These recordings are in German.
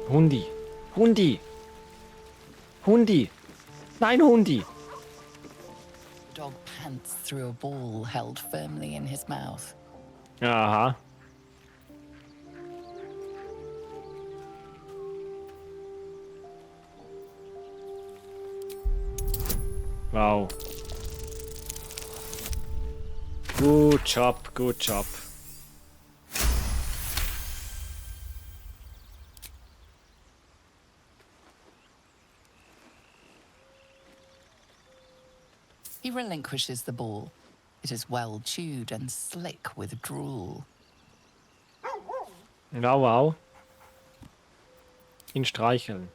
Hundi. Hundi. Hundi. Nein, Hundi. The dog pants through a ball held firmly in his mouth. Aha. Wow. Good job, good job. He relinquishes the ball. It is well chewed and slick with drool. Wow, wow. Ihn streicheln.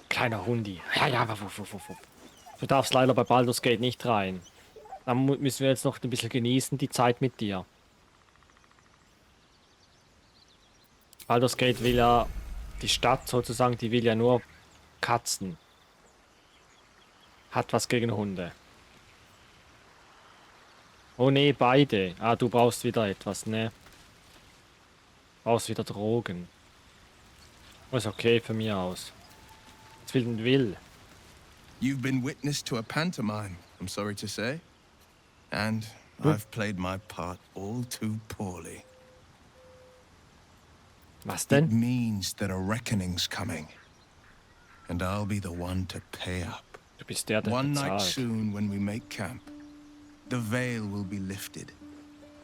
Kleiner Hundi. Ja, ja, wuff. Du darfst leider bei Baldurs Gate nicht rein. Da müssen wir jetzt noch ein bisschen genießen, die Zeit mit dir. Baldurs Gate will ja, die Stadt sozusagen, die will ja nur Katzen. Hat was gegen Hunde. Oh nee, beide. Ah, du brauchst wieder etwas, ne? Brauchst wieder Drogen. Ist okay für mich aus. Was will. You've been witness to a pantomime, I'm sorry to say. And I've played my part all too poorly. Was It denn? means that a reckoning's coming. And I'll be the one to pay up. Du bist der One night bezahlt. soon when we make camp, the veil will be lifted.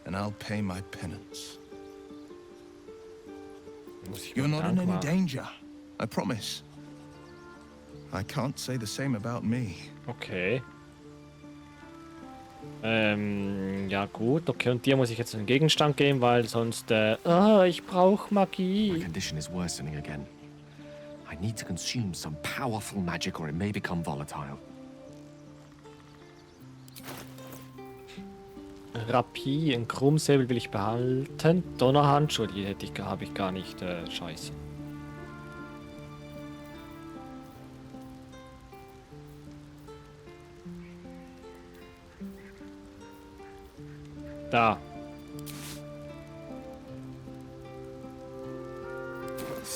And I'll pay my penance. Muss ich You're mir not in Dank any machen. danger, I promise. I can't say the same about me. Okay. Ja gut, okay, und dir muss ich jetzt einen Gegenstand geben, weil sonst, ich brauche My Magie. condition is worsening again. I need to consume some powerful magic or it may become volatile. Rapie, ein Krummsäbel will ich behalten. Donnerhandschuhe, die habe ich gar nicht, scheiße. Da.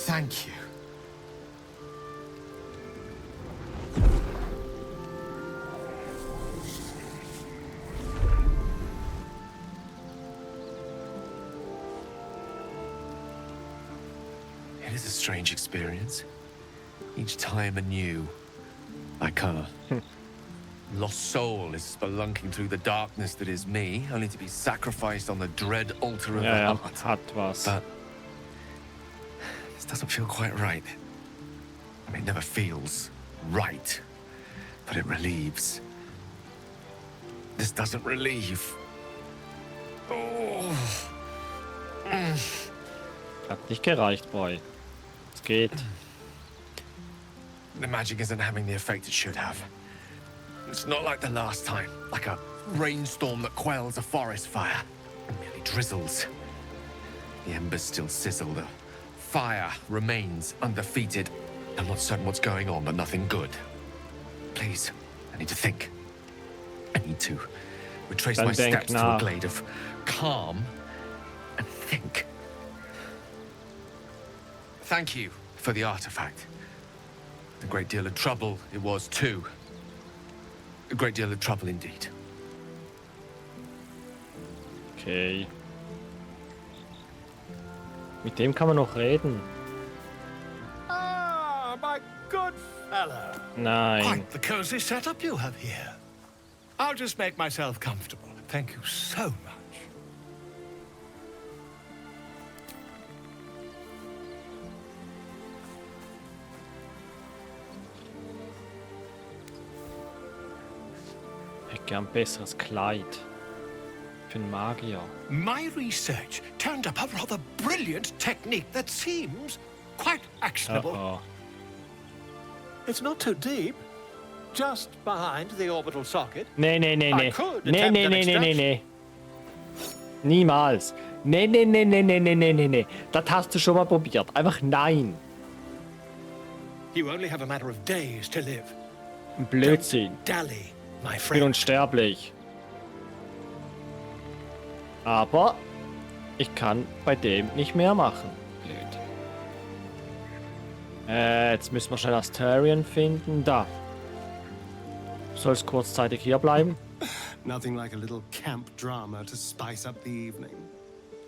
Thank you. It is a strange experience. Each time anew. Like a lost soul is spelunking through the darkness that is me, only to be sacrificed on the dread altar of the Ja, heart. hat was. But this doesn't feel quite right. I mean, it never feels right, but it relieves. This doesn't relieve. Oh. Hat nicht gereicht, Boy. Es geht. The magic isn't having the effect it should have. It's not like the last time, like a rainstorm that quells a forest fire. It merely drizzles. The embers still sizzle. The fire remains undefeated. I'm not certain what's going on, but nothing good. Please, I need to think. I need to retrace Dann my denk steps to a nach. glade of calm and think. Thank you for the artifact. A great deal of trouble it was too. A great deal of trouble indeed. Okay. Mit dem kann man noch reden. Ah, my good fellow. Nein. Quite the cozy setup you have here. I'll just make myself comfortable. Thank you so much. Ich hätte gern ein besseres Kleid. Für einen Magier. My research turned up a rather brilliant technique that seems quite actionable. Oh. It's not too deep. Just behind the orbital socket. Nee. I could Nee. attempt an extraction. Niemals. Nee. Das hast du schon mal probiert. Einfach nein. You only have a matter of days to live. Blödsinn. Don't dally, my Ich bin friend. unsterblich. Aber Ich kann bei dem nicht mehr machen. Blöd. Jetzt müssen wir schnell Astarion finden. Da. Soll es kurzzeitig hier bleiben? Nothing like a little camp drama to spice up the evening.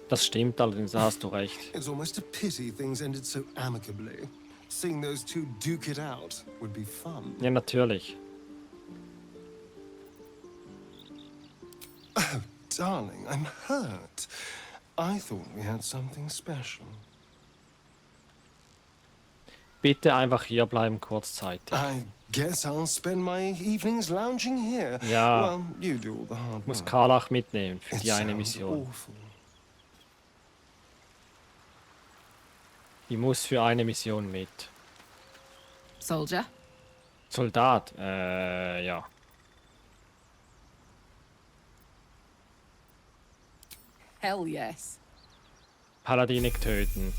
Das stimmt allerdings, da hast du recht. It's almost a pity things ended so amicably. Seeing those two duke it out would be fun. Ja, natürlich. Oh, darling, I'm hurt. I thought we had something special. Bitte einfach hier bleiben kurzzeitig. I guess I'll spend my evenings lounging here. Ja. Well, you do all the hard Muss work. Karlach mitnehmen für It die eine sounds Mission. awful. Die muss für eine Mission mit. Soldier? Soldat, ja. Hell yes. Paladine töten.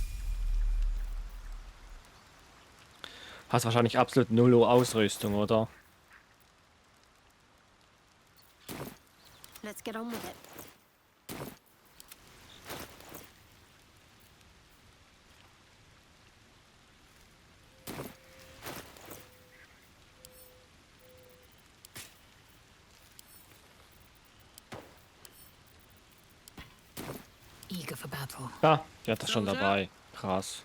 Hast wahrscheinlich absolut null Ausrüstung, oder? Let's get on with it. Eager for battle. Ja, die hat das schon dabei. Krass.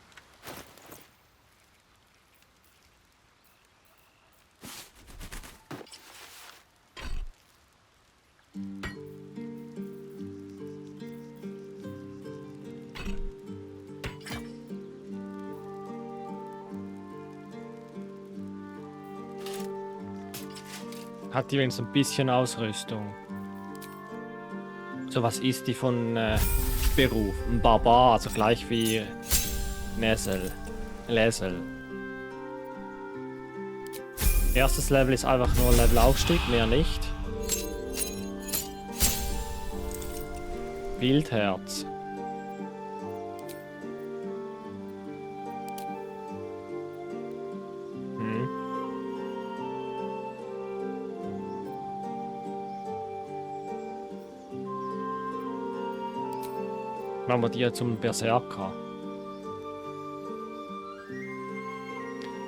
Hat die wenigstens ein bisschen Ausrüstung? So, was ist die von Beruf? Ein Barbar, also gleich wie Nesel. Lesel. Erstes Level ist einfach nur Levelaufstieg, mehr nicht. Wildherz. Machen wir die zum Berserker.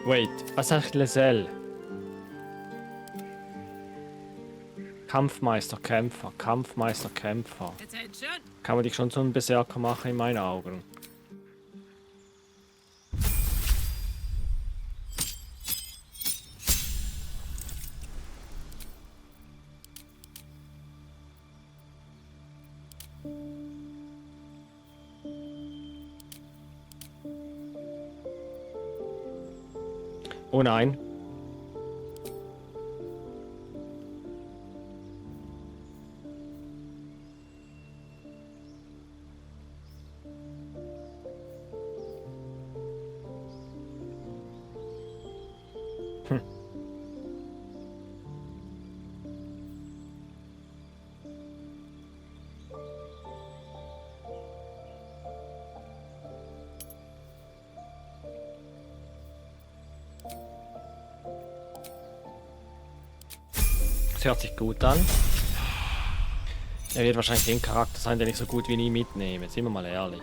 Wait, was sagt Lesel? Kampfmeister, Kämpfer, Kampfmeister, Kämpfer. Kann man dich schon zum Berserker machen in meinen Augen? Oh nein. Das hört sich gut an. Er wird wahrscheinlich den Charakter sein, den ich so gut wie nie mitnehme. Sind wir mal ehrlich.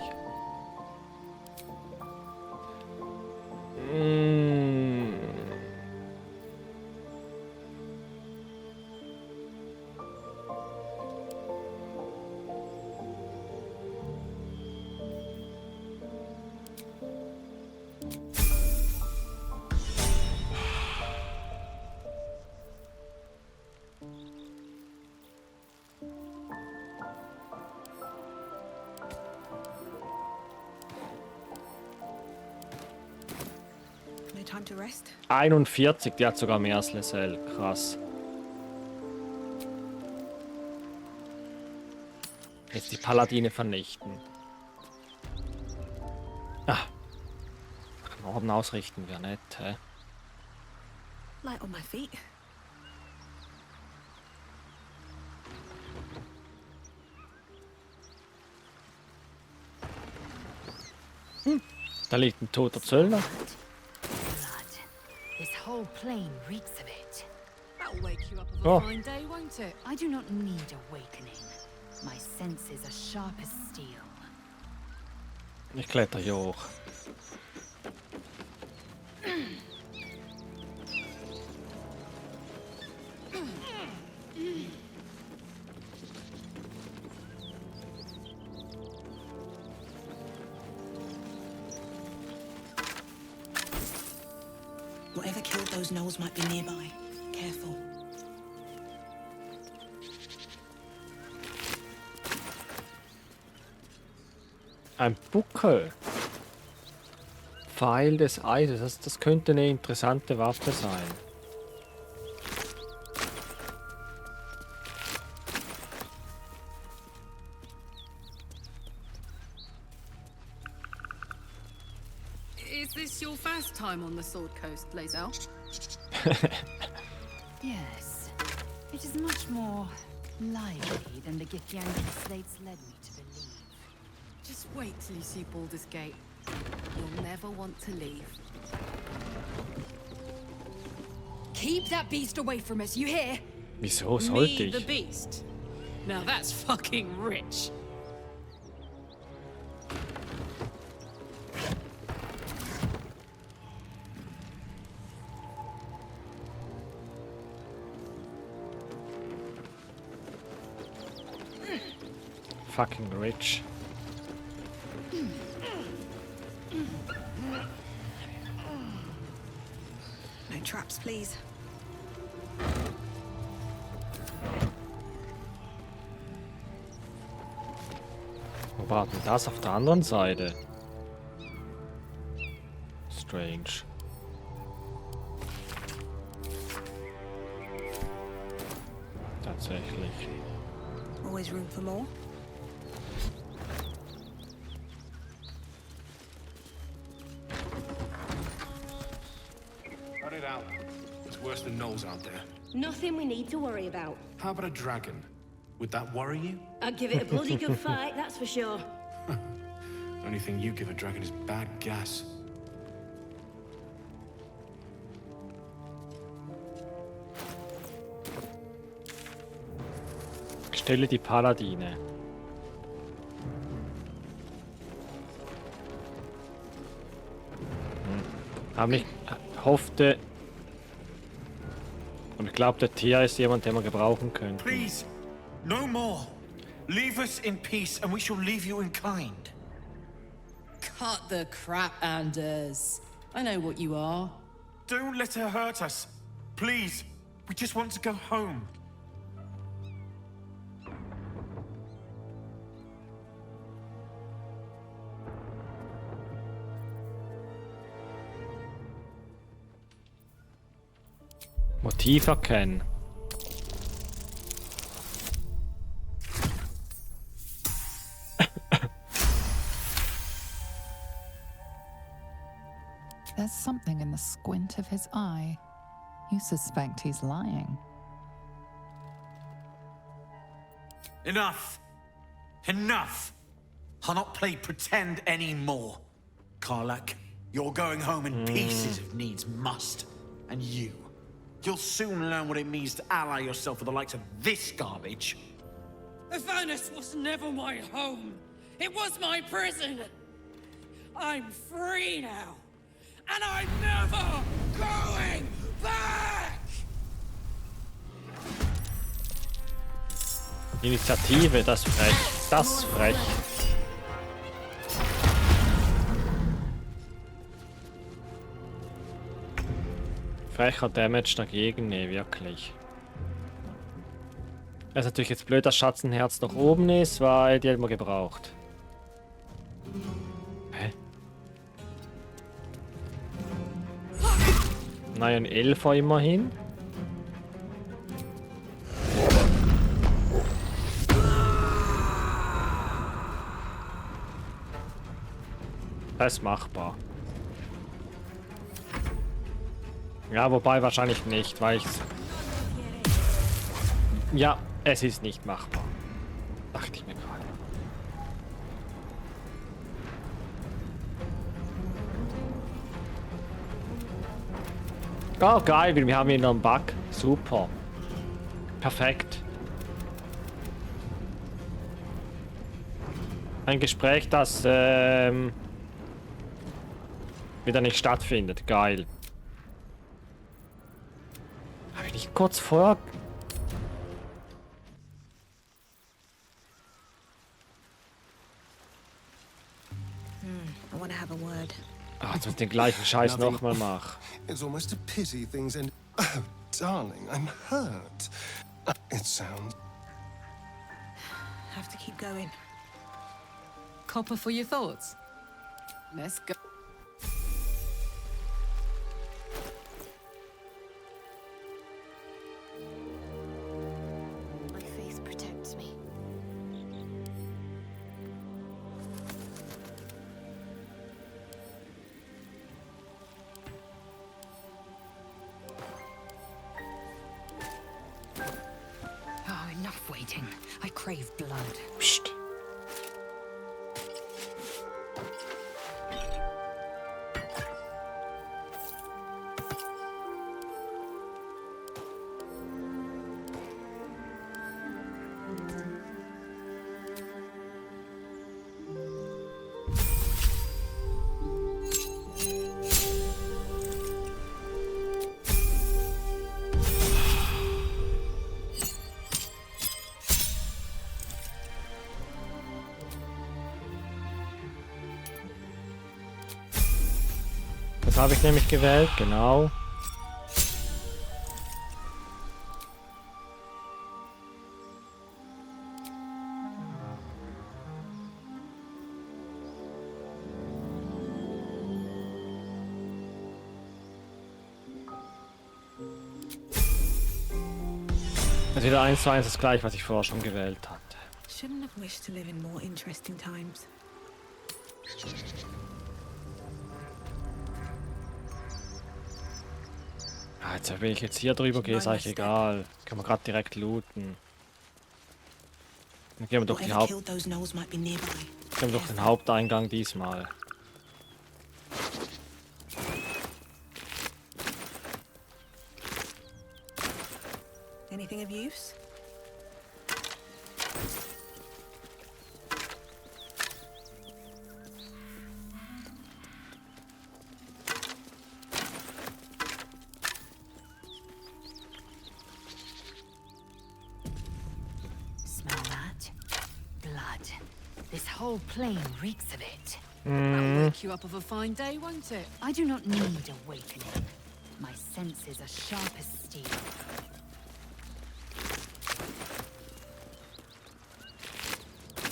No time to rest. 41, die hat sogar mehr als Lesel. Krass. Jetzt die Paladine vernichten. Ah. Nach Norden ausrichten wäre nett, hä? Light on my feet. Da liegt ein toter Zöllner. Blood. This whole plain reeks of it. That'll wake you up of Oh. a fine day, won't it? I do not need awakening. My senses are sharp as steel. Ich kletter hier hoch. Whatever killed those gnolls might be nearby. Careful. Ein Buckel. Pfeil des Eises. Das könnte eine interessante Waffe sein. Is this your first time on the Sword Coast, Lae'zel? Yes. It is much more lively than the Githyanki slates led me to believe. Just wait till you see Baldurs Gate. You'll never want to leave. Keep that beast away from us, you hear? Wieso sollte Me, the ich? beast. Now that's fucking rich. Fucking rich. No traps, please. Wo war denn das auf der anderen Seite? Strange. Tatsächlich. Always room for more. Cut it out. It's worse than gnolls out there. Nothing we need to worry about. How about a dragon? Would that worry you? I'd give it a bloody good fight, that's for sure. Only thing you give a dragon is bad gas. Stelle die Paladine. Aber ich hoffte und ich glaube, der Tier ist jemand, den wir gebrauchen können. Please, no more. Leave us in peace and we shall leave you in kind. Cut the crap, Anders. I know what you are. Don't let her hurt us. Please, we just want to go home. Motiv erkennen. There's something in the squint of his eye. You suspect he's lying. Enough. Enough. I'll not play pretend anymore. Karlak, you're going home in pieces if needs must. And you'll soon learn what it means to ally yourself with the likes of this garbage. Avernus was never my home. It was my prison. I'm free now. And I'm never going back! Initiative, das frech. Das frech. Frecher Damage dagegen, nee, wirklich. Es ist natürlich jetzt blöd, dass Schatzenherz noch oben ist, weil die hätten wir gebraucht. Hä? Nein, ein Elfer immerhin. Das ist machbar. Ja, wobei wahrscheinlich nicht, weil ich's... Ja, es ist nicht machbar. Dachte ich mir gerade. Oh, geil, wir haben wieder einen Bug. Super. Perfekt. Ein Gespräch, das wieder nicht stattfindet. Geil. Habe ich nicht kurz vor... I want to have a word. Ah, jetzt mit den gleichen Scheiß nochmal mach. It's almost a pity things end. Oh, darling, I'm hurt. It sounds. Have to keep going. Copper for your thoughts. Let's go. My faith protects me. Oh, enough waiting. I crave blood. Psst. Das habe ich nämlich gewählt, genau. Das ist wieder 1:1 das gleiche, was ich vorher schon gewählt hatte. Shouldn't have wished to live in more interesting times. Ah, jetzt, wenn ich jetzt hier drüber gehe, ist eigentlich egal. Kann man gerade direkt looten. Dann gehen wir durch, Whatever killed those gnolls might be nearby. gehen wir durch den Haupteingang diesmal. Anything of use? Smell that? Blood. This whole plain reeks of it. That'll wake you up of a fine day, won't it? I do not need awakening. My senses are sharp as steel.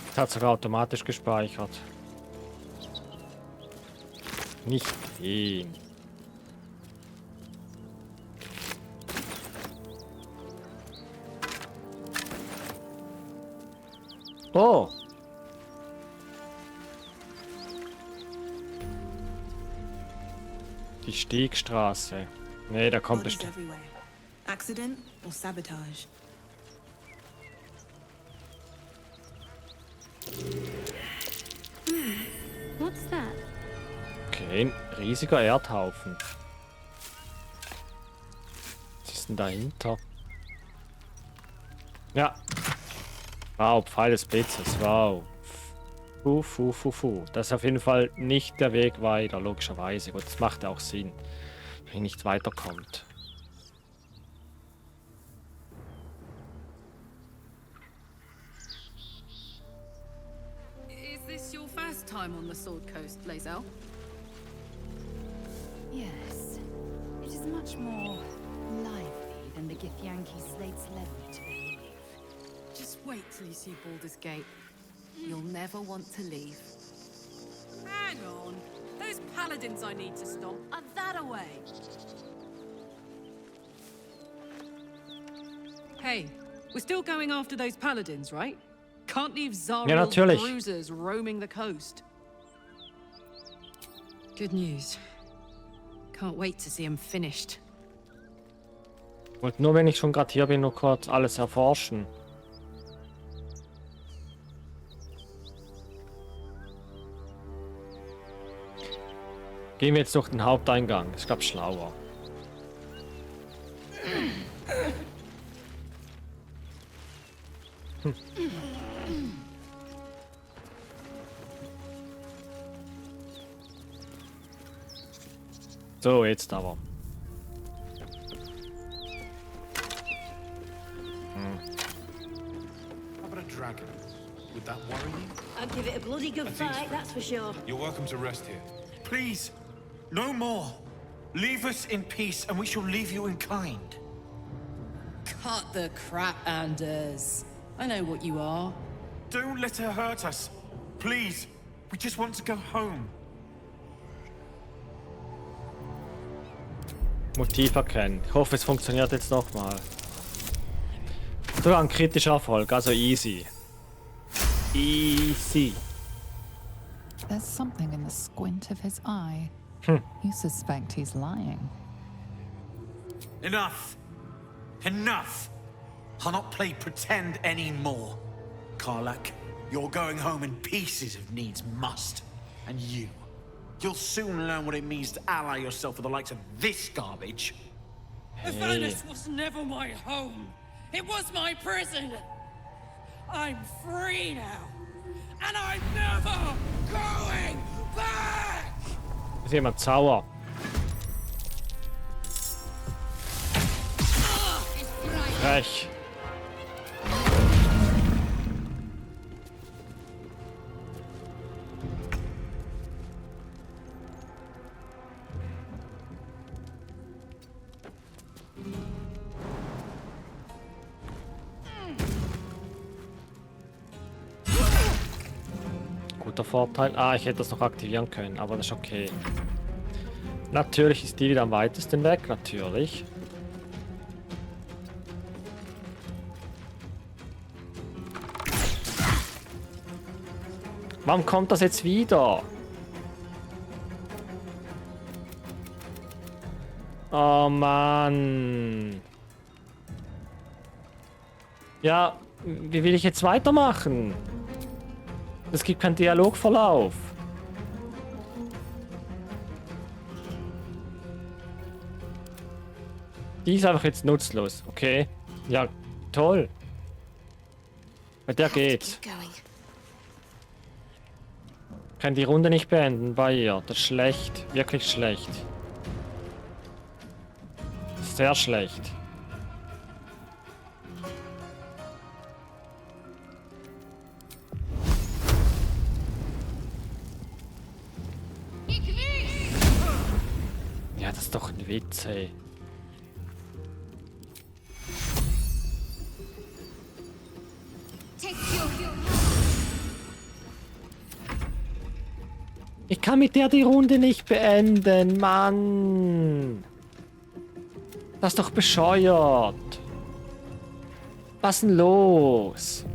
Das hat sogar automatisch gespeichert. Nicht den. Oh! Die Stiegstraße. Nee, da kommt Bodies bestimmt. everywhere. Accident or sabotage? What's that? Okay, ein riesiger Erdhaufen. Was ist denn dahinter? Ja. Wow, Pfeil des Blitzes, wow. Das ist auf jeden Fall nicht der Weg weiter, logischerweise. Gut, das macht auch Sinn, wenn nicht weiterkommt. Is this your first time on the Sword Coast, Lae'zel? Yes. It is much more lively than the Githyanki slates led me to believe. Just wait till you see Baldurs Gate. You'll never want to leave. Hang on. Those paladins I need to stop are that away. Hey, we're still going after those paladins, right? Can't leave Zariel's natürlich. bruisers roaming the coast. Good news. Can't wait to see them finished. Wollte nur, wenn ich schon gerade hier bin, nur kurz alles erforschen. Gehen wir jetzt durch den Haupteingang. Ich glaube, schlauer. So, jetzt aber. How about a dragon? Would that worry you? I'd give it a bloody good fight, that's for sure. You're welcome to rest here. Please, no more. Leave us in peace, and we shall leave you in kind. Cut the crap, Anders. I know what you are. Don't let her hurt us. Please, we just want to go home. Motiv erkennen. Ich hoffe, es funktioniert jetzt nochmal. Sogar ein kritischer Erfolg, also easy. Easy. There's something in the squint of his eye. You suspect he's lying. Enough. Enough. I'll not play pretend anymore. Karlak, you're going home in pieces if needs must. And you'll soon learn what it means to ally yourself with the likes of this garbage. Avernus was never my home. It was my prison. I'm free now. And I'm never going back! Ist jemand sauer? Frech. Guter Vorteil. Ah, ich hätte das noch aktivieren können, aber das ist okay. Natürlich ist die wieder am weitesten weg, natürlich. Warum kommt das jetzt wieder? Oh Mann. Ja, wie will ich jetzt weitermachen? Es gibt keinen Dialogverlauf. Die ist einfach jetzt nutzlos, okay? Ja, toll. Bei der geht's. Kann die Runde nicht beenden bei ihr. Das ist schlecht. Wirklich schlecht. Sehr schlecht. Ja, das ist doch ein Witz, ey. Ich kann mit der die Runde nicht beenden, Mann. Das ist doch bescheuert. Was ist denn los?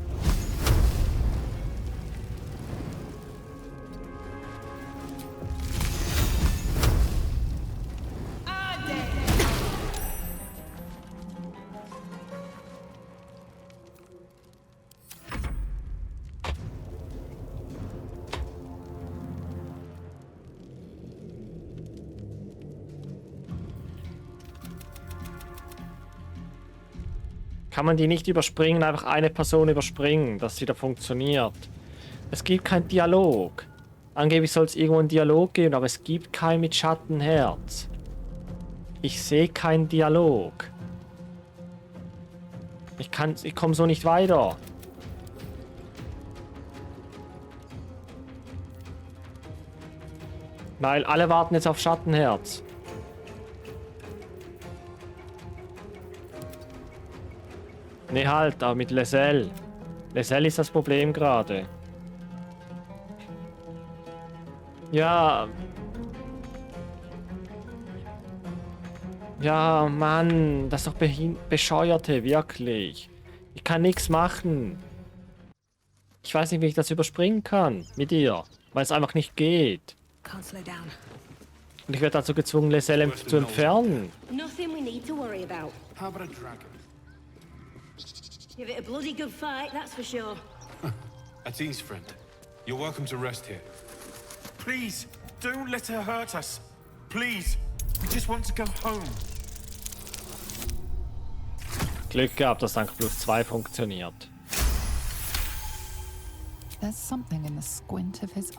Kann man die nicht überspringen, einfach eine Person überspringen, dass wieder funktioniert. Es gibt keinen Dialog. Angeblich soll es irgendwo einen Dialog geben, aber es gibt keinen mit Schattenherz. Ich sehe keinen Dialog. Ich komme so nicht weiter. Weil alle warten jetzt auf Schattenherz. Ne, halt, aber mit Leselle. Leselle ist das Problem gerade. Ja. Ja, Mann, das ist doch Bescheuerte, wirklich. Ich kann nichts machen. Ich weiß nicht, wie ich das überspringen kann mit ihr, weil es einfach nicht geht. Und ich werde dazu gezwungen, Leselle zu entfernen. Nothing we need to worry about. How about a dragon? Give it a bloody good fight, that's for sure. Atine's friend. You're welcome to rest here. Please, don't let her hurt us. Please, we just want to go home. Glück gehabt, dass dank +2 funktioniert. There's something in the squint of his...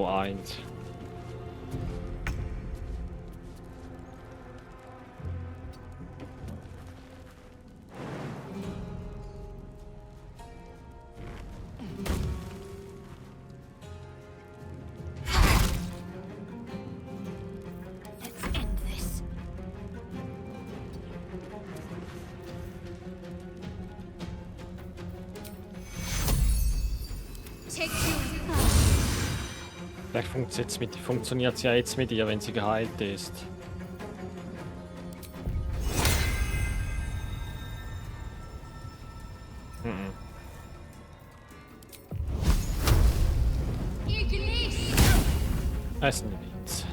V1. Vielleicht funktioniert es ja jetzt mit ihr, wenn sie geheilt ist. Das ist ein Witz.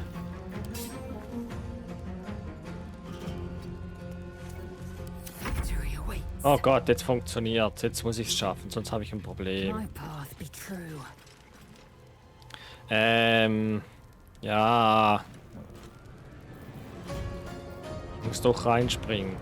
Oh Gott, jetzt funktioniert's. Jetzt muss ich es schaffen, sonst habe ich ein Problem. Ja. Ich muss doch reinspringen.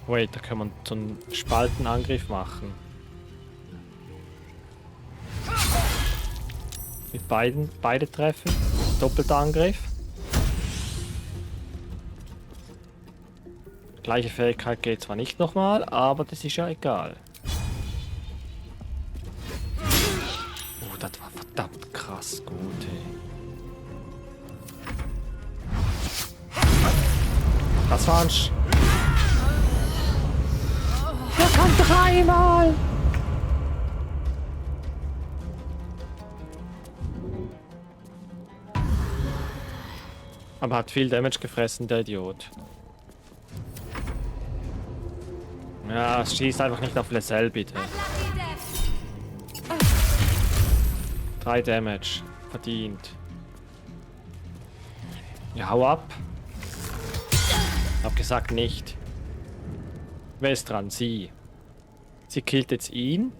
Wait, da kann man so einen Spaltenangriff machen. Mit beide treffen. Doppelter Angriff. Gleiche Fähigkeit geht zwar nicht nochmal, aber das ist ja egal. Oh, das war verdammt krass gut, ey. Das war ein Der kann dreimal! Aber hat viel Damage gefressen, der Idiot. Ja, es schießt einfach nicht auf Lesel, bitte. 3 Damage. Verdient. Ja, hau ab. Hab gesagt nicht. Wer ist dran? Sie. Sie killt jetzt ihn.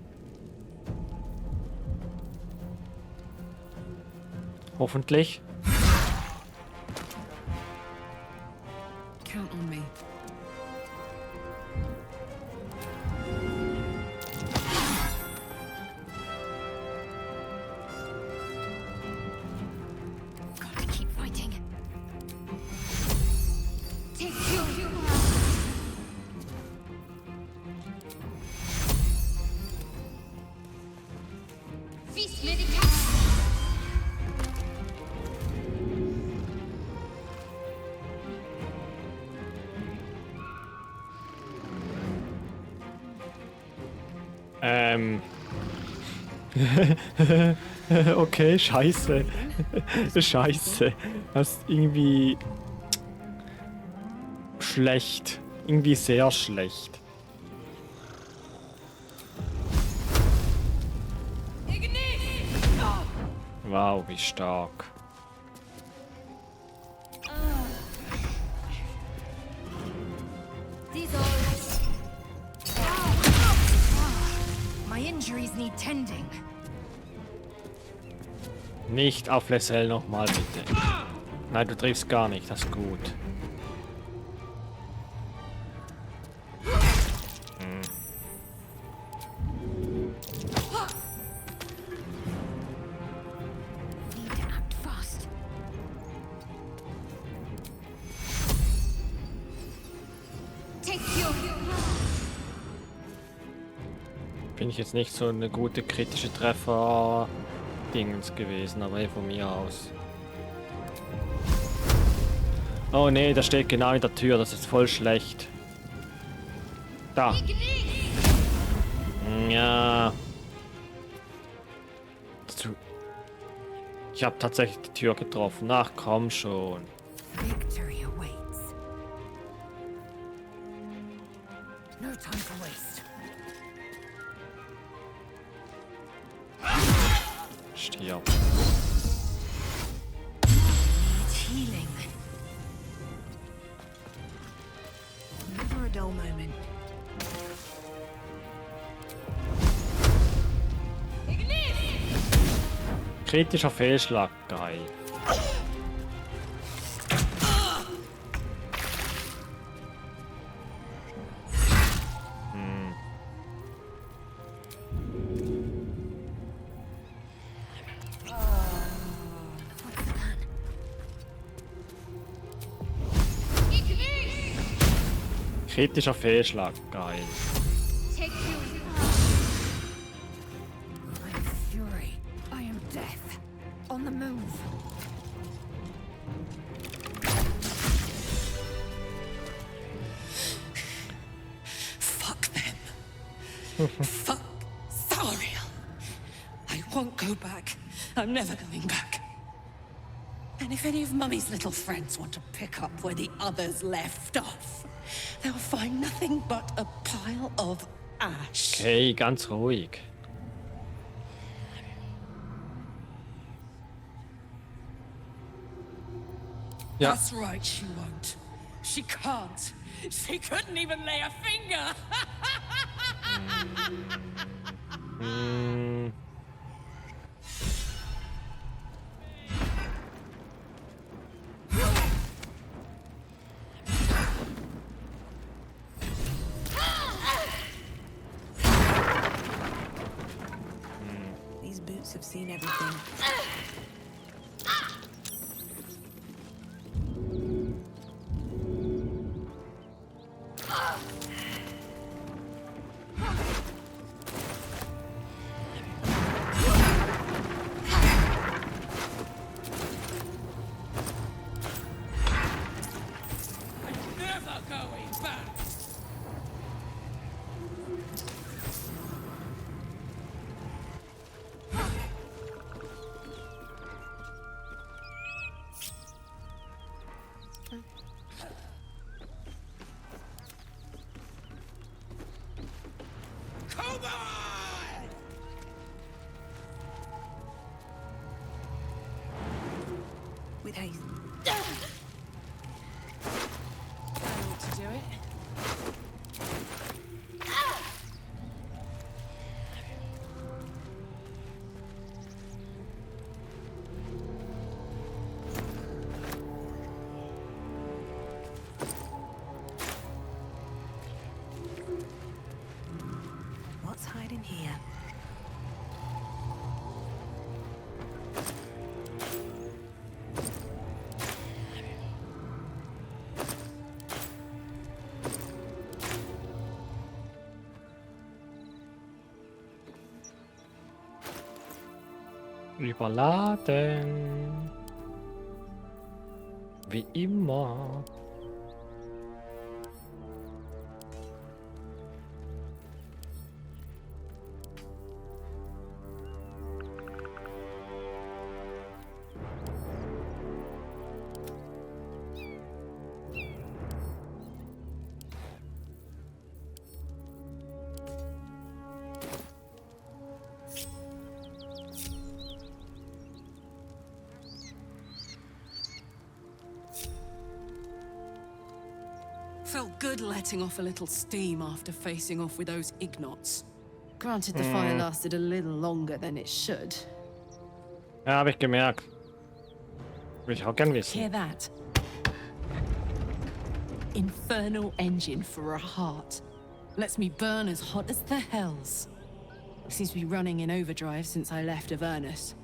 Hoffentlich. Count on me. Okay, scheiße. Scheiße. Das ist irgendwie schlecht. Irgendwie sehr schlecht. Wow, wie stark. Nicht auf Lesel nochmal, bitte. Nein, du triffst gar nicht, das ist gut. Bin ich jetzt nicht so eine gute kritische Treffer-Dingens gewesen, aber von mir aus. Oh nee, da steht genau in der Tür, das ist voll schlecht. Da. Ja. Ich habe tatsächlich die Tür getroffen. Ach komm schon. Victory awaits. No time to waste. Stirb. Healing. Never a dull moment. Kritischer Fehlschlag, geil. Kritischer Fehlschlag. Geil. Take you. I am fury. I am death. On the move. Fuck them. Fuck Thariel. I won't go back. I'm never going back. And if any of Mummy's little friends want to pick up where the others left off, they'll find nothing but a pile of ash. Okay, ganz ruhig. Ja. That's right, she won't. She can't. She couldn't even lay a finger. These boots have seen everything. Never going back. Come on! With haste. I ought to do it. What's hiding here? Überladen. Wie immer. Felt good letting off a little steam after facing off with those ignots. Granted, the fire lasted a little longer than it should. Ja, habe ich gemerkt. Will ich auch gern wissen. Hear that? Infernal engine for a heart. Lets me burn as hot as the hells. Seems to be running in overdrive since I left Avernus.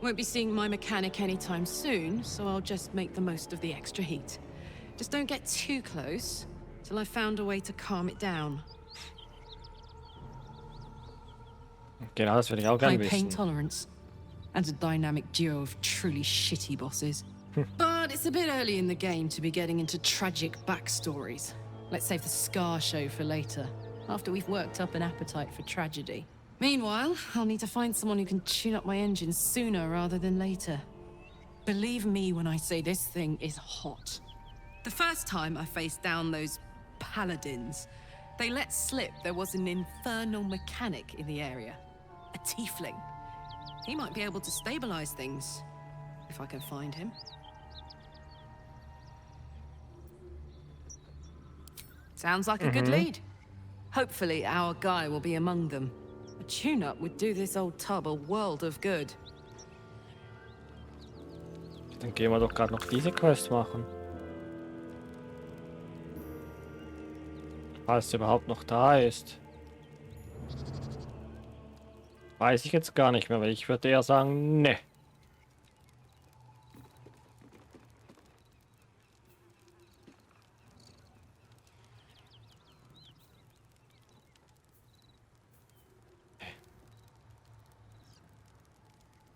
Won't be seeing my mechanic anytime soon, so I'll just make the most of the extra heat. Just don't get too close, till I've found a way to calm it down. Genau, das würde ich auch High gern pain wissen. tolerance, and a dynamic duo of truly shitty bosses. But it's a bit early in the game to be getting into tragic backstories. Let's save the scar show for later, after we've worked up an appetite for tragedy. Meanwhile, I'll need to find someone who can tune up my engine sooner rather than later. Believe me when I say this thing is hot. The first time I faced down those paladins, they let slip there was an infernal mechanic in the area. A tiefling. He might be able to stabilize things, if I can find him. Sounds like a good lead. Hopefully our guy will be among them. A tune-up would do this old tub a world of good. Dann gehen wir doch gerade noch diese Quest machen. Falls es überhaupt noch da ist. Weiß ich jetzt gar nicht mehr, weil ich würde eher sagen, ne.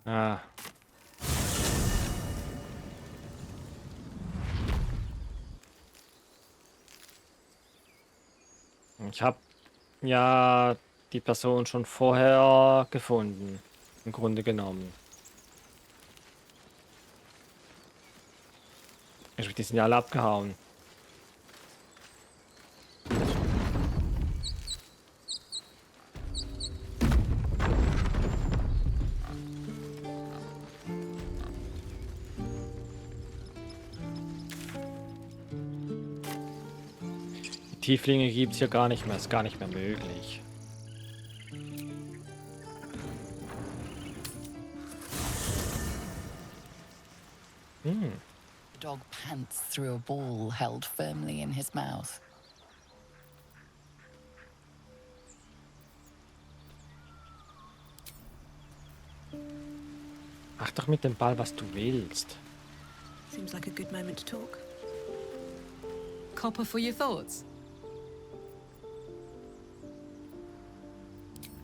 Ah. Ich habe ja die Person schon vorher gefunden, im Grunde genommen. Die sind ja alle abgehauen. Die Tieflinge gibt es hier gar nicht mehr, ist gar nicht mehr möglich. The dog pants through a ball held firmly in his mouth. Mach doch mit dem Ball, was du willst. Seems like a good moment to talk. Copper for your thoughts?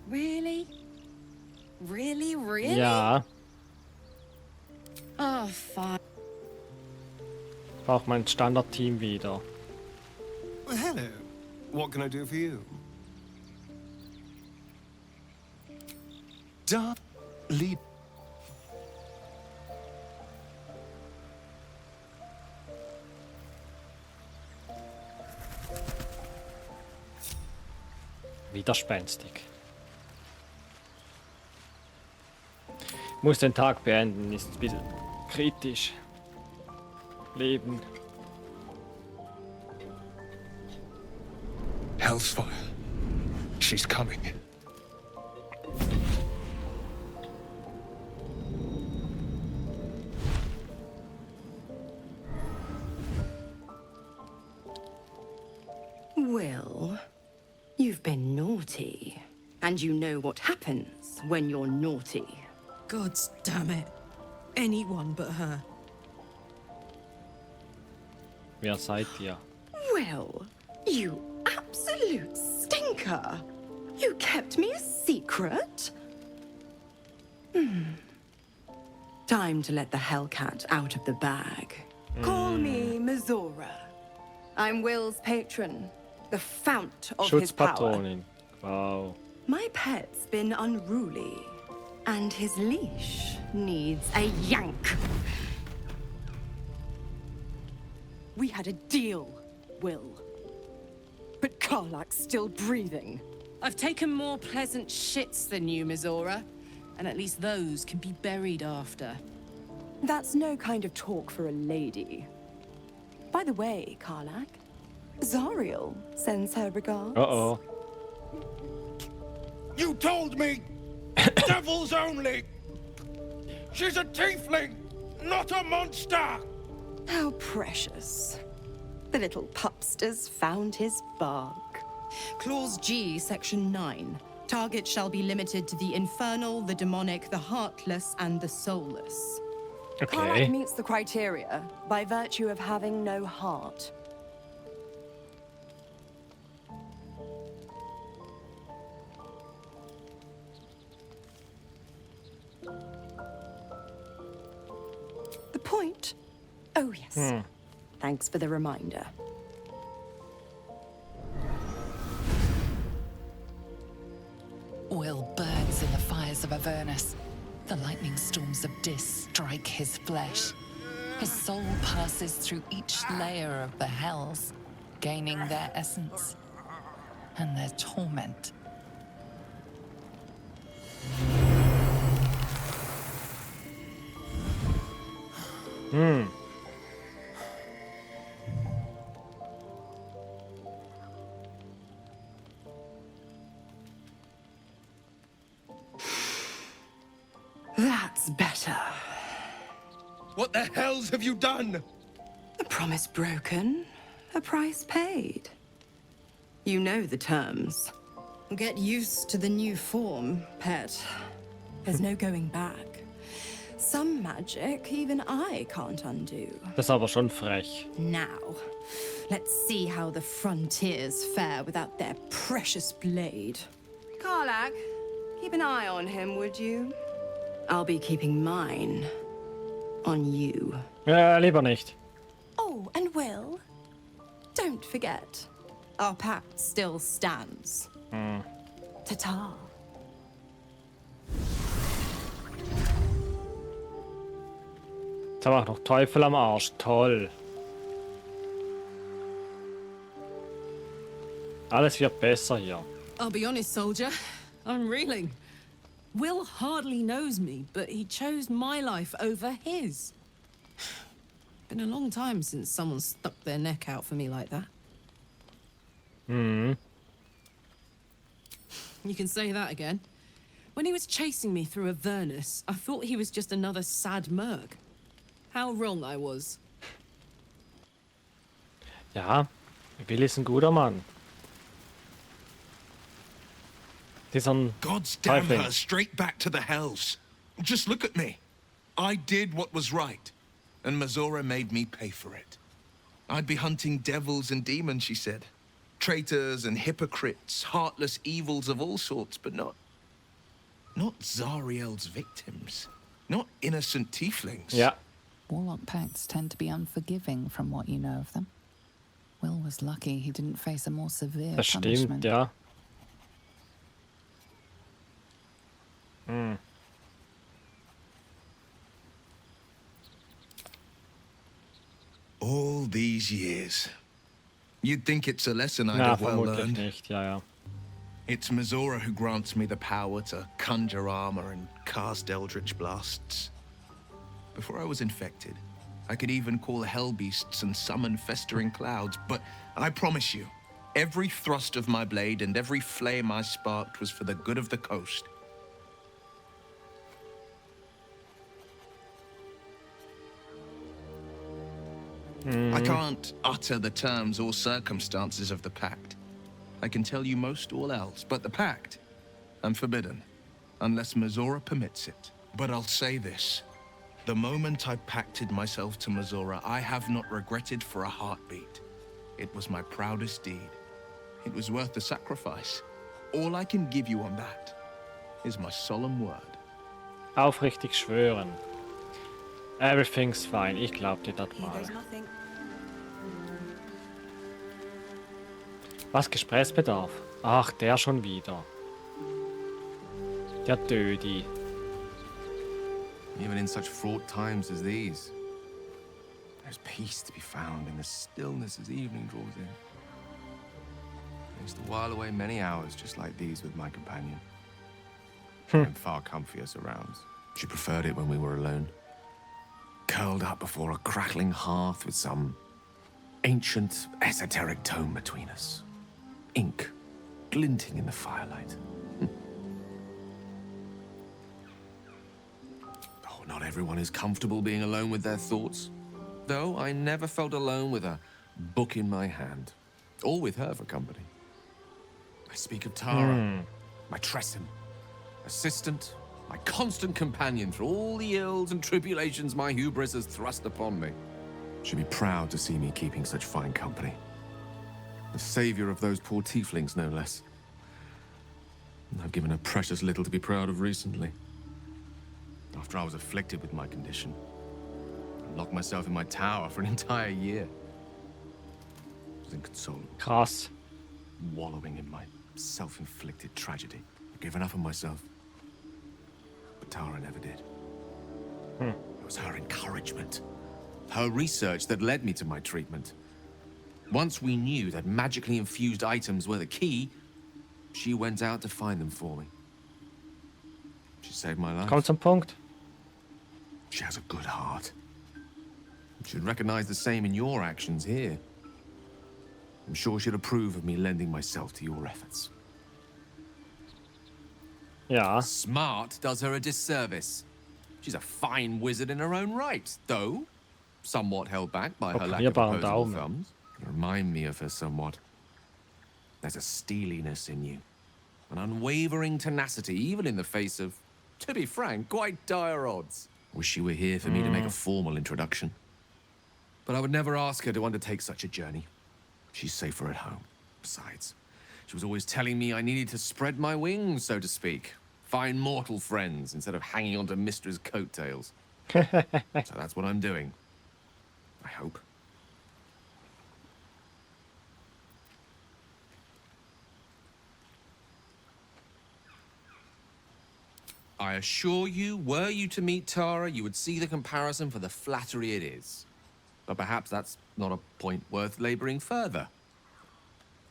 Really? Really, really? Ja. Oh, fine. Brauche mein Standardteam wieder. Well, hello. What can I do for you? Lieb. Widerspenstig. Muss den Tag beenden, ist ein bisschen kritisch. Leben. Hell's fire. She's coming. Will, you've been naughty. And you know what happens when you're naughty. God damn it. Anyone but her. Wer seid ihr? Will, you absolute stinker. You kept me a secret? Time to let the Hellcat out of the bag. Call me Mizora. I'm Will's patron, the fount of his power. Schutzpatronin. Wow. My pet's been unruly, and his leash needs a yank. We had a deal, Will. But Karlak's still breathing. I've taken more pleasant shits than you, Mizora. And at least those can be buried after. That's no kind of talk for a lady. By the way, Karlak, Zariel sends her regards. Uh-oh. You told me! Devils only! She's a tiefling, not a monster! How precious. The little pupster's found his bark. Clause G, Section 9. Target shall be limited to the infernal, the demonic, the heartless, and the soulless. Okay. Karlak meets the criteria by virtue of having no heart. The point? Oh, yes. Thanks for the reminder. Will burns in the fires of Avernus. The lightning storms of Dis strike his flesh. His soul passes through each layer of the hells, gaining their essence and their torment. That's better. What the hells have you done? A promise broken, a price paid. You know the terms. Get used to the new form, pet. There's no going back. Some magic even I can't undo. Das ist aber schon frech. Now, let's see how the frontiers fare without their precious blade. Karlak, keep an eye on him, would you? I'll be keeping mine on you. Lieber nicht. Oh, and Will, don't forget, our pact still stands. Ta-ta. Jetzt haben wir auch noch Teufel am Arsch. Toll. Alles wird besser hier. I'll be honest, soldier. I'm reeling. Will hardly knows me, but he chose my life over his. Been a long time since someone stuck their neck out for me like that. You can say that again. When he was chasing me through Avernus, I thought he was just another sad merc. How wrong I was. Ja, Will ist ein guter Mann. God's damn her straight back to the hells. Just look at me. I did what was right, and Mazora made me pay for it. I'd be hunting devils and demons, she said. Traitors and hypocrites, heartless evils of all sorts, but not Zariel's victims. Not innocent tieflings. Ja. Warlock pacts tend to be unforgiving from what you know of them. Will was lucky he didn't face a more severe Das punishment. stimmt, ja. All these years. You'd think it's a lesson I'd Na, have well vermutlich learned. nicht, ja, ja. It's Mazora who grants me the power to conjure armor and cast eldritch blasts. Before I was infected, I could even call hell beasts and summon festering clouds, but I promise you, every thrust of my blade and every flame I sparked was for the good of the coast. I can't utter the terms or circumstances of the pact. I can tell you most all else, but the pact, I'm forbidden, unless Mazora permits it. But I'll say this. The moment I pacted myself to Mazora, I have not regretted for a heartbeat. It was my proudest deed. It was worth the sacrifice. All I can give you on that is my solemn word. Aufrichtig schwören. Everything's fine. Ich glaub dir das mal. Was, Gesprächsbedarf? Ach, der schon wieder. Der Dödi. Even in such fraught times as these, there's peace to be found in the stillness as evening draws in. I used to while away many hours just like these with my companion. In far comfier surrounds. She preferred it when we were alone. Curled up before a crackling hearth with some ancient, esoteric tome between us. Ink glinting in the firelight. Oh, not everyone is comfortable being alone with their thoughts. Though I never felt alone with a book in my hand. Or with her for company. I speak of Tara, my Tressim, assistant, my constant companion through all the ills and tribulations my hubris has thrust upon me. She'd be proud to see me keeping such fine company. The savior of those poor tieflings, no less. And I've given her precious little to be proud of recently. After I was afflicted with my condition, I locked myself in my tower for an entire year. I was inconsolable. Krass. Wallowing in my self-inflicted tragedy. I've given up on myself. But Tara never did. It was her encouragement, her research that led me to my treatment. Once we knew that magically infused items were the key, she went out to find them for me. She saved my life. Kommt zum Punkt. She has a good heart. She'd recognize the same in your actions here. I'm sure she'd approve of me lending myself to your efforts. Ja. Smart does her a disservice. She's a fine wizard in her own right, though somewhat held back by her lack of Operierbaren opposable Daumen. thumbs. You remind me of her somewhat. There's a steeliness in you, an unwavering tenacity, even in the face of, to be frank, quite dire odds. Wish she were here for me to make a formal introduction. But I would never ask her to undertake such a journey. She's safer at home. Besides, she was always telling me I needed to spread my wings, so to speak. Find mortal friends instead of hanging onto Mistra's coattails. So that's what I'm doing. I hope. I assure you, were you to meet Tara, you would see the comparison for the flattery it is. But perhaps that's not a point worth laboring further.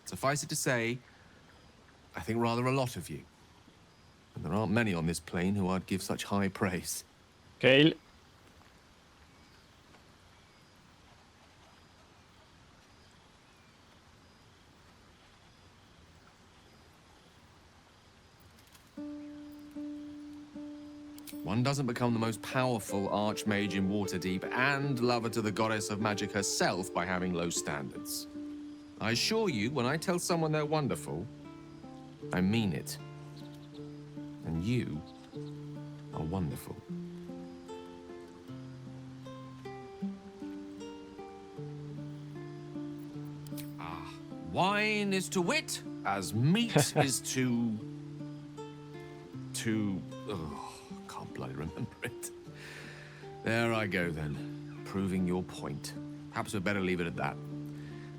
Suffice it to say, I think rather a lot of you. And there aren't many on this plane who I'd give such high praise. Geil. One doesn't become the most powerful archmage in Waterdeep and lover to the goddess of magic herself by having low standards. I assure you, when I tell someone they're wonderful, I mean it. And you are wonderful. Wine is to wit, as meat is to... Oh, can't bloody remember it. There I go then, proving your point. Perhaps we'd better leave it at that.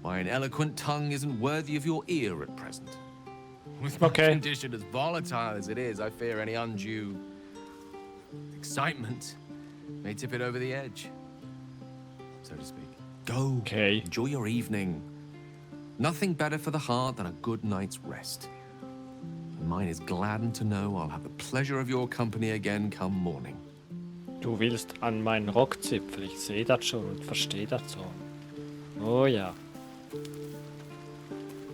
My eloquent tongue isn't worthy of your ear at present. With my condition as volatile as it is, I fear any undue excitement may tip it over the edge, so to speak. Go. Okay. Enjoy your evening. Nothing better for the heart than a good night's rest. And mine is gladdened to know I'll have the pleasure of your company again come morning. Du willst an meinen Rockzipfel. Ich sehe das schon und verstehe das so. Oh ja.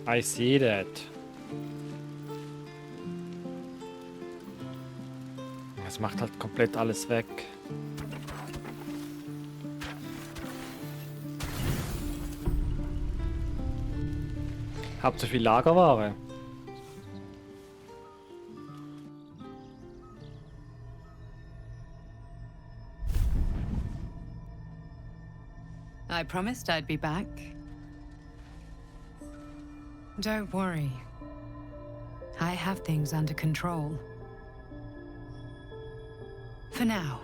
I see that. Es macht halt komplett alles weg. Hab zu viel Lagerware. I promised I'd be back. Don't worry. I have things under control. For now.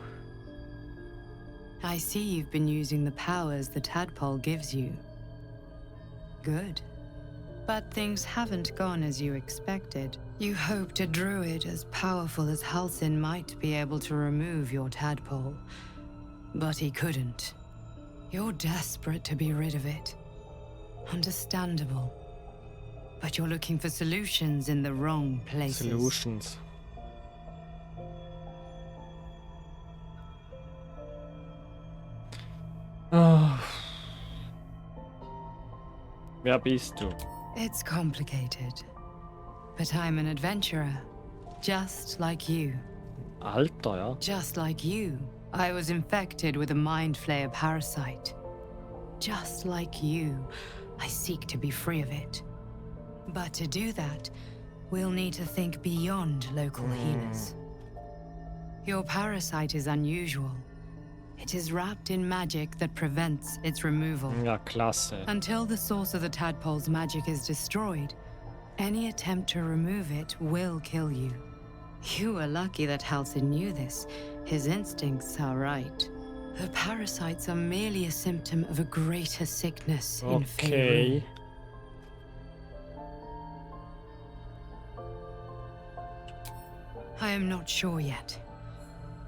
I see you've been using the powers the tadpole gives you. Good. But things haven't gone as you expected. You hoped a druid as powerful as Halsin might be able to remove your tadpole. But he couldn't. You're desperate to be rid of it. Understandable. But you're looking for solutions in the wrong places. Solutions. Oh. Wer bist du? It's complicated. But I'm an adventurer. Just like you. Alter, ja. Just like you. I was infected with a mind flayer parasite. Just like you, I seek to be free of it. But to do that, we'll need to think beyond local healers. Your parasite is unusual. It is wrapped in magic that prevents its removal. Ja, klasse. Until the source of the tadpole's magic is destroyed, any attempt to remove it will kill you. You were lucky that Halsin knew this. His instincts are right. The parasites are merely a symptom of a greater sickness in Faerun. I am not sure yet.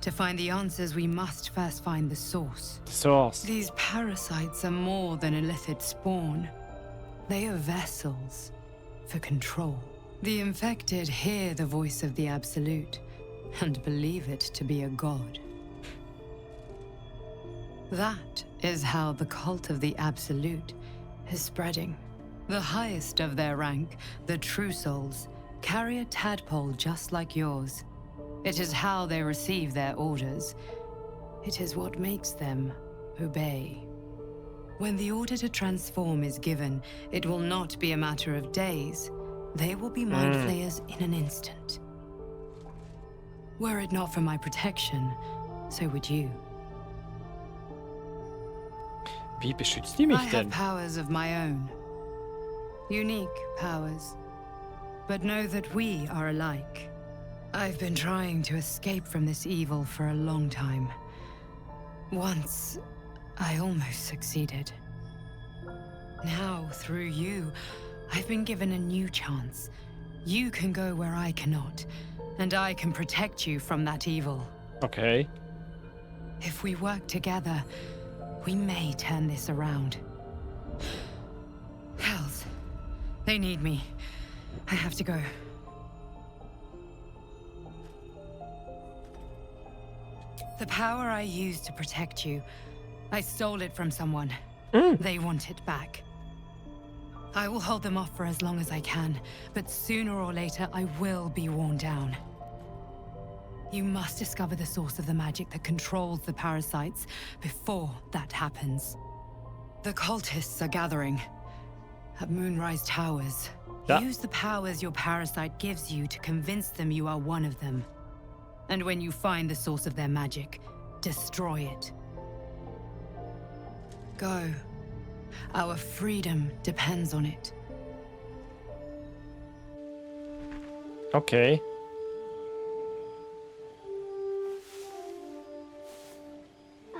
To find the answers, we must first find the source. Source. These parasites are more than a lithid spawn. They are vessels for control. The infected hear the voice of the Absolute and believe it to be a god. That is how the cult of the Absolute is spreading. The highest of their rank, the True Souls, carry a tadpole just like yours. It is how they receive their orders. It is what makes them obey. When the order to transform is given, it will not be a matter of days. They will be mind flayers in an instant. Were it not for my protection, so would you. Wie beschützt die mich I have denn? powers of my own. Unique powers. But know that we are alike. I've been trying to escape from this evil for a long time. Once, I almost succeeded. Now, through you, I've been given a new chance. You can go where I cannot, and I can protect you from that evil. Okay. If we work together, we may turn this around. Hells, they need me. I have to go. The power I used to protect you, I stole it from someone. They want it back. I will hold them off for as long as I can, but sooner or later I will be worn down. You must discover the source of the magic that controls the parasites before that happens. The cultists are gathering at Moonrise Towers. Yeah. Use the powers your parasite gives you to convince them you are one of them. And when you find the source of their magic, destroy it. Go. Our freedom depends on it. Okay.